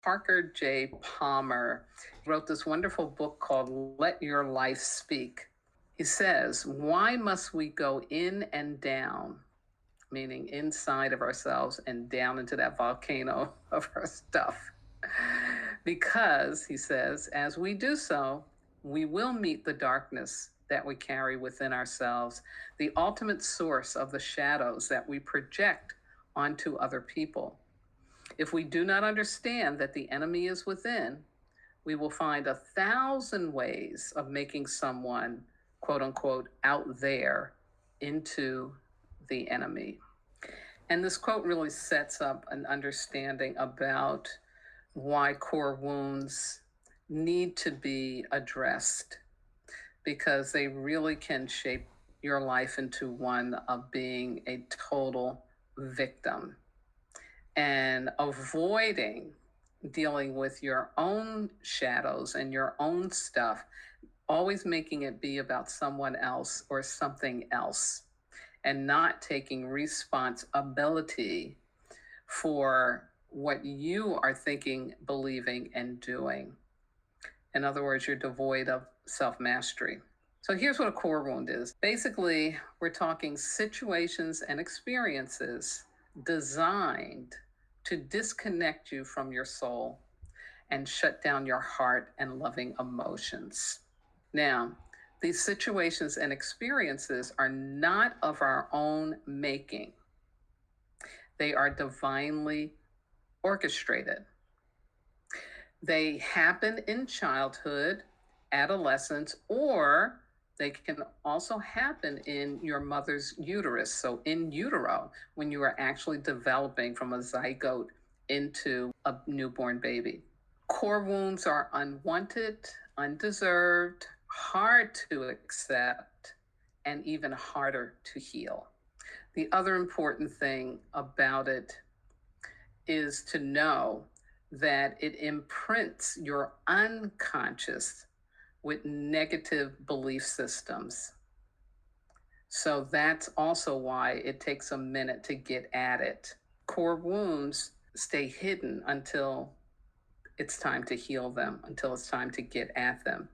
Parker J. Palmer wrote this wonderful book called Let Your Life Speak. He says, why must we go in and down, meaning inside of ourselves and down into that volcano of our stuff? Because, he says, as we do so, we will meet the darkness that we carry within ourselves, the ultimate source of the shadows that we project onto other people. If we do not understand that the enemy is within, we will find 1,000 ways of making someone, quote unquote, out there into the enemy. And this quote really sets up an understanding about why core wounds need to be addressed, because they really can shape your life into one of being a total victim. And avoiding dealing with your own shadows and your own stuff, always making it be about someone else or something else, and not taking responsibility for what you are thinking, believing, and doing. In other words, you're devoid of self-mastery. So here's what a core wound is. Basically, we're talking situations and experiences designed to disconnect you from your soul and shut down your heart and loving emotions. Now, these situations and experiences are not of our own making. They are divinely orchestrated. They happen in childhood, adolescence, or they can also happen in your mother's uterus. So in utero, when you are actually developing from a zygote into a newborn baby. Core wounds are unwanted, undeserved, hard to accept, and even harder to heal. The other important thing about it is to know that it imprints your unconscious with negative belief systems. So that's also why it takes a minute to get at it. Core wounds stay hidden until it's time to heal them, until it's time to get at them.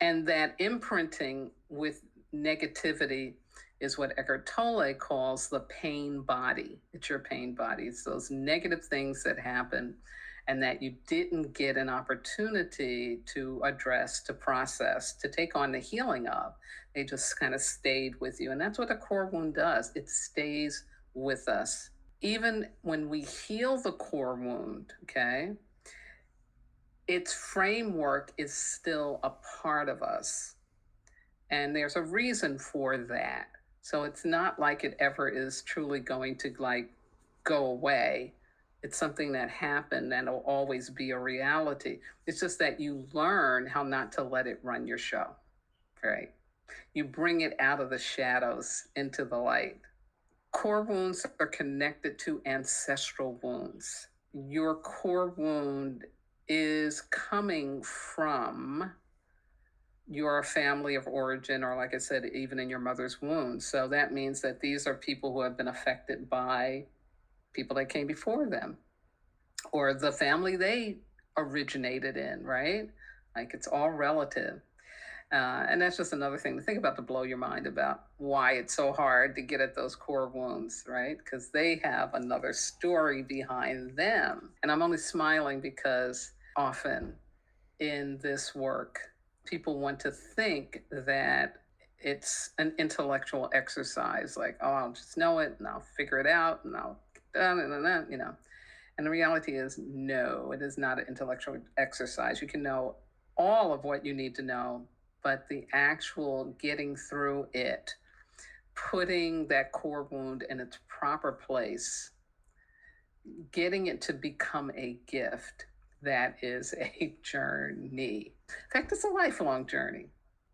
And that imprinting with negativity is what Eckhart Tolle calls the pain body. It's your pain body. It's those negative things that happen and that you didn't get an opportunity to address, to process, to take on the healing of. They just kind of stayed with you. And that's what a core wound does. It stays with us. Even when we heal the core wound, okay, its framework is still a part of us. And there's a reason for that. So it's not like it ever is truly going to go away. It's something that happened and will always be a reality. It's just that you learn how not to let it run your show, right? You bring it out of the shadows into the light. Core wounds are connected to ancestral wounds. Your core wound is coming from your family of origin, or like I said, even in your mother's womb. So that means that these are people who have been affected by people that came before them, or the family they originated in, right? Like it's all relative. And that's just another thing to think about, to blow your mind about why it's so hard to get at those core wounds, right? Because they have another story behind them. And I'm only smiling because often in this work, people want to think that it's an intellectual exercise, like, oh, I'll just know it and I'll figure it out and I'll you know. And the reality is, no, it is not an intellectual exercise. You can know all of what you need to know, but the actual getting through it, putting that core wound in its proper place, getting it to become a gift, that is a journey. In fact, it's a lifelong journey.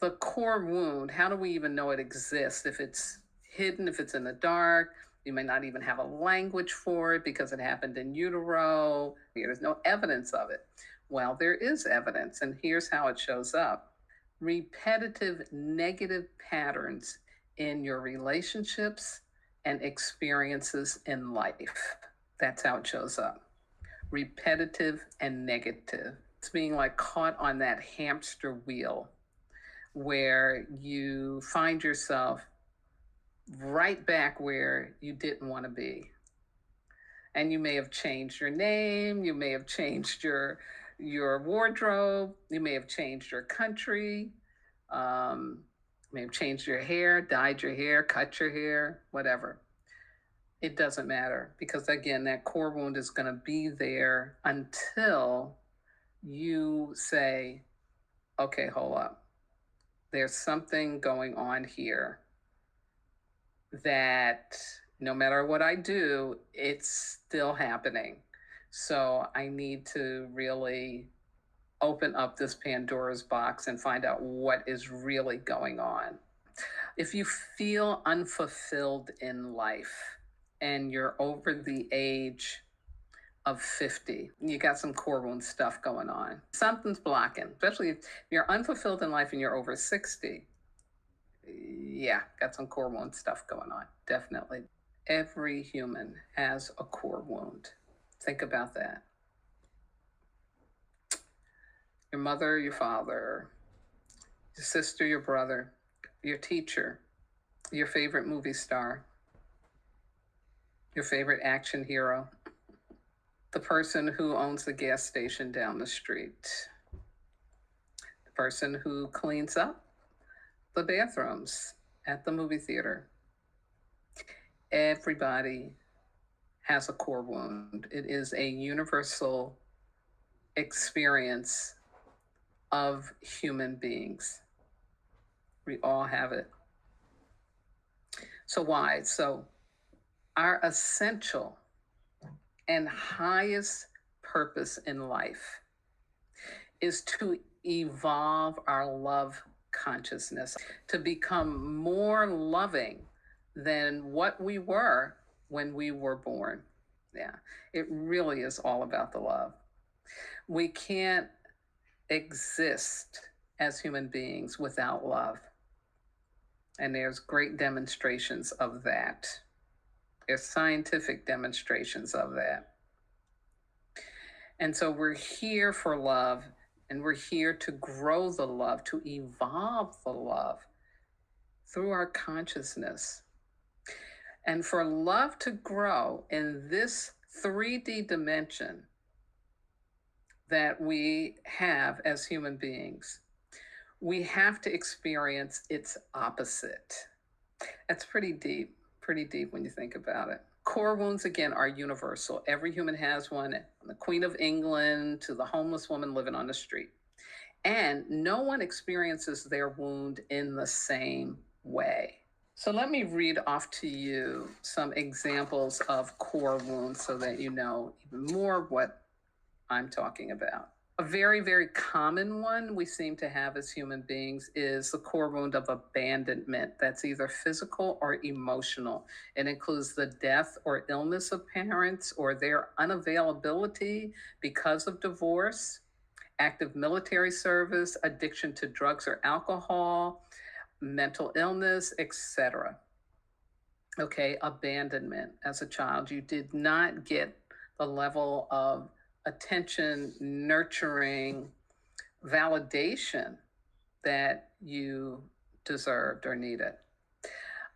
The core wound, how do we even know it exists? If it's hidden, if it's in the dark, you may not even have a language for it because it happened in utero. There's no evidence of it. Well, there is evidence, and here's how it shows up. Repetitive negative patterns in your relationships and experiences in life. That's how it shows up. repetitive, and negative. It's being like caught on that hamster wheel where you find yourself right back where you didn't want to be. And you may have changed your name, you may have changed your wardrobe, you may have changed your country, you may have changed your hair, dyed your hair, cut your hair, whatever. It doesn't matter because, again, that core wound is going to be there until you say, okay, hold up. There's something going on here that no matter what I do, it's still happening. So I need to really open up this Pandora's box and find out what is really going on. If you feel unfulfilled in life and you're over the age of 50, you got some core wound stuff going on. Something's blocking, especially if you're unfulfilled in life and you're over 60. Yeah, got some core wound stuff going on, definitely. Every human has a core wound. Think about that. Your mother, your father, your sister, your brother, your teacher, your favorite movie star, your favorite action hero, the person who owns the gas station down the street, the person who cleans up the bathrooms at the movie theater. Everybody has a core wound. It is a universal experience of human beings. We all have it. So why? So our essential and highest purpose in life is to evolve our love consciousness, to become more loving than what we were when we were born. Yeah, it really is all about the love. We can't exist as human beings without love. And there's great demonstrations of that. There's scientific demonstrations of that. And so we're here for love, and we're here to grow the love, to evolve the love through our consciousness. And for love to grow in this 3D dimension that we have as human beings, we have to experience its opposite. That's pretty deep when you think about it. Core wounds, again, are universal. Every human has one, from the Queen of England to the homeless woman living on the street. And no one experiences their wound in the same way. So let me read off to you some examples of core wounds so that you know even more what I'm talking about. A very, very common one we seem to have as human beings is the core wound of abandonment. That's either physical or emotional. It includes the death or illness of parents or their unavailability because of divorce, active military service, addiction to drugs or alcohol, mental illness, etc. Okay, abandonment. As a child, you did not get the level of attention, nurturing, validation that you deserved or needed.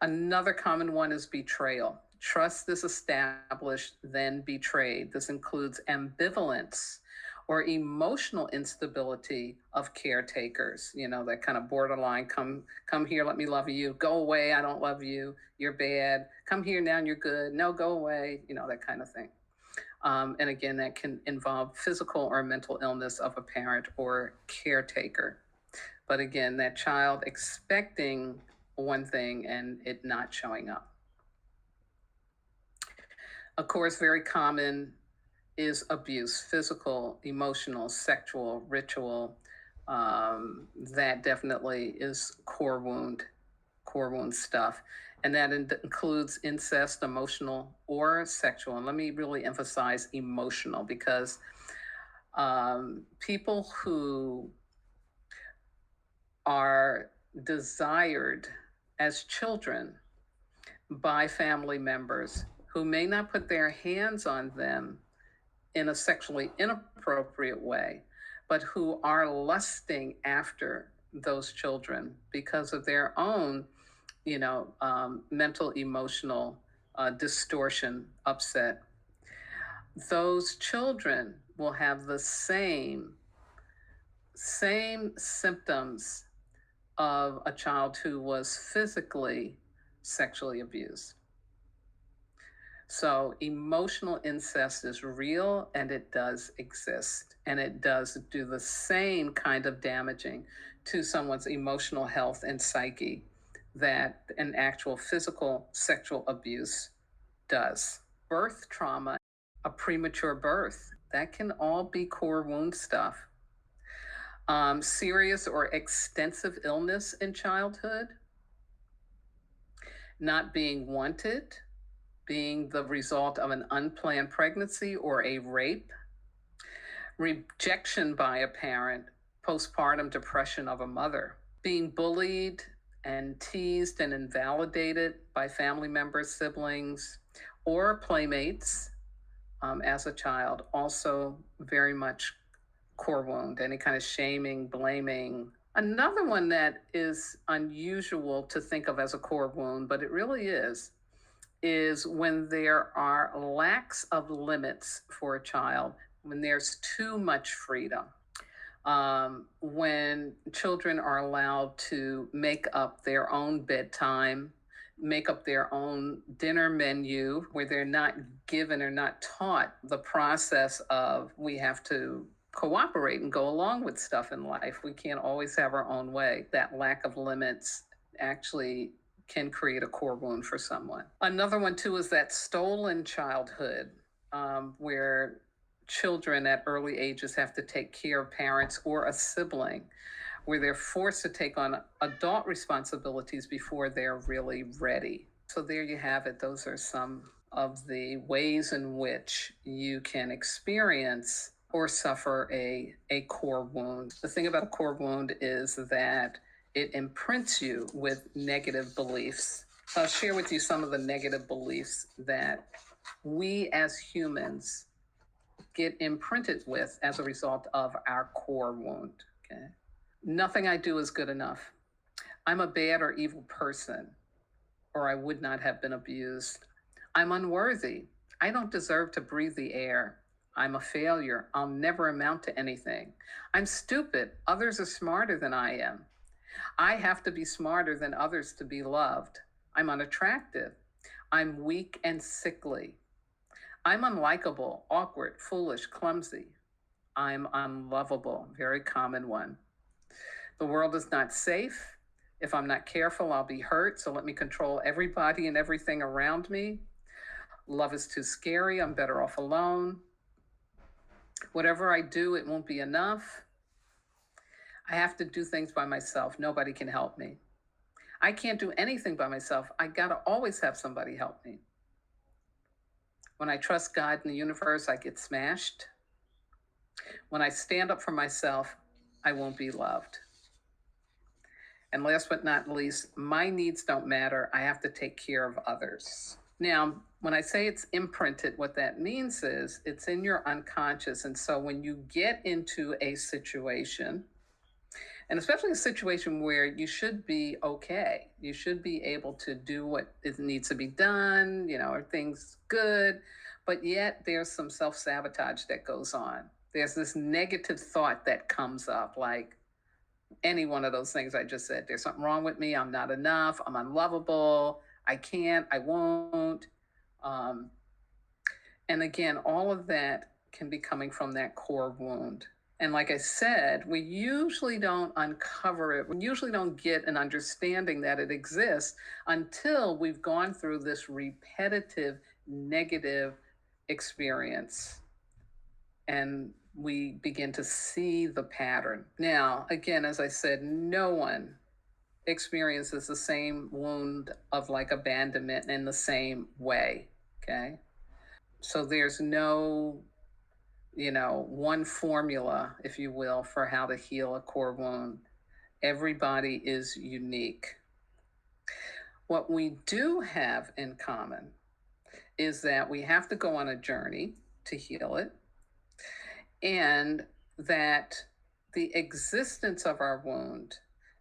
Another common one is betrayal. Trust is established, then betrayed. This includes ambivalence or emotional instability of caretakers, that kind of borderline, come here, let me love you, go away, I don't love you, you're bad, come here now and you're good, no, go away, that kind of thing. And again, that can involve physical or mental illness of a parent or caretaker. But again, that child expecting one thing and it not showing up. Of course, very common is abuse, physical, emotional, sexual, ritual. That definitely is core wound stuff. And that includes incest, emotional or sexual. And let me really emphasize emotional because people who are desired as children by family members who may not put their hands on them in a sexually inappropriate way, but who are lusting after those children because of their own, mental, emotional distortion, upset. Those children will have the same symptoms of a child who was physically sexually abused. So emotional incest is real and it does exist. And it does do the same kind of damaging to someone's emotional health and psyche that an actual physical sexual abuse does. Birth trauma, a premature birth, that can all be core wound stuff. Serious or extensive illness in childhood, not being wanted, being the result of an unplanned pregnancy or a rape, rejection by a parent, postpartum depression of a mother, being bullied and teased and invalidated by family members, siblings, or playmates as a child, also very much core wound, any kind of shaming, blaming. Another one that is unusual to think of as a core wound, but it really is when there are lacks of limits for a child, when there's too much freedom, when children are allowed to make up their own bedtime, make up their own dinner menu, where they're not given or not taught the process of we have to cooperate and go along with stuff in life. We can't always have our own way. That lack of limits actually can create a core wound for someone. Another one too is that stolen childhood, where children at early ages have to take care of parents or a sibling, where they're forced to take on adult responsibilities before they're really ready. So there you have it. Those are some of the ways in which you can experience or suffer a core wound. The thing about a core wound is that it imprints you with negative beliefs. So I'll share with you some of the negative beliefs that we as humans get imprinted with as a result of our core wound. Okay. Nothing I do is good enough. I'm a bad or evil person, or I would not have been abused. I'm unworthy. I don't deserve to breathe the air. I'm a failure. I'll never amount to anything. I'm stupid. Others are smarter than I am. I have to be smarter than others to be loved. I'm unattractive. I'm weak and sickly. I'm unlikable, awkward, foolish, clumsy. I'm unlovable, very common one. The world is not safe. If I'm not careful, I'll be hurt, so let me control everybody and everything around me. Love is too scary. I'm better off alone. Whatever I do, it won't be enough. I have to do things by myself. Nobody can help me. I can't do anything by myself. I gotta always have somebody help me. When I trust God and the universe, I get smashed. When I stand up for myself, I won't be loved. And last but not least, my needs don't matter. I have to take care of others. Now, when I say it's imprinted, what that means is it's in your unconscious. And so when you get into a situation, and especially a situation where you should be okay, you should be able to do what needs to be done, everything's good, but yet there's some self-sabotage that goes on. There's this negative thought that comes up, like any one of those things I just said. There's something wrong with me. I'm not enough. I'm unlovable. I can't. I won't. And again, all of that can be coming from that core wound. And like I said, we usually don't uncover it. We usually don't get an understanding that it exists until we've gone through this repetitive negative experience. And we begin to see the pattern. Now, again, as I said, no one experiences the same wound of like abandonment in the same way, okay? So there's no, one formula, if you will, for how to heal a core wound. Everybody is unique. What we do have in common is that we have to go on a journey to heal it. and that the existence of our wound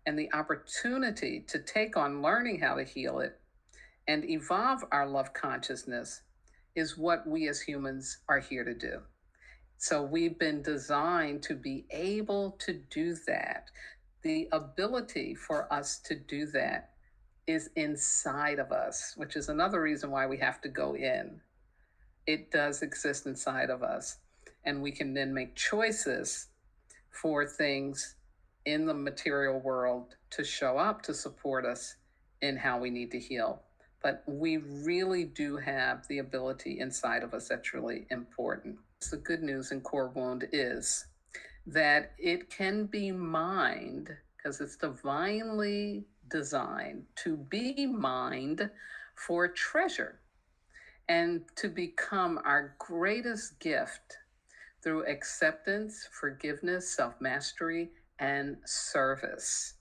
and the opportunity to take on learning how to heal it and evolve our love consciousness is what we as humans are here to do. So we've been designed to be able to do that. The ability for us to do that is inside of us, which is another reason why we have to go in. It does exist inside of us. And we can then make choices for things in the material world to show up to support us in how we need to heal. But we really do have the ability inside of us that's really important. So the good news in CoreWound is that it can be mined because it's divinely designed to be mined for treasure and to become our greatest gift through acceptance, forgiveness, self mastery, and service.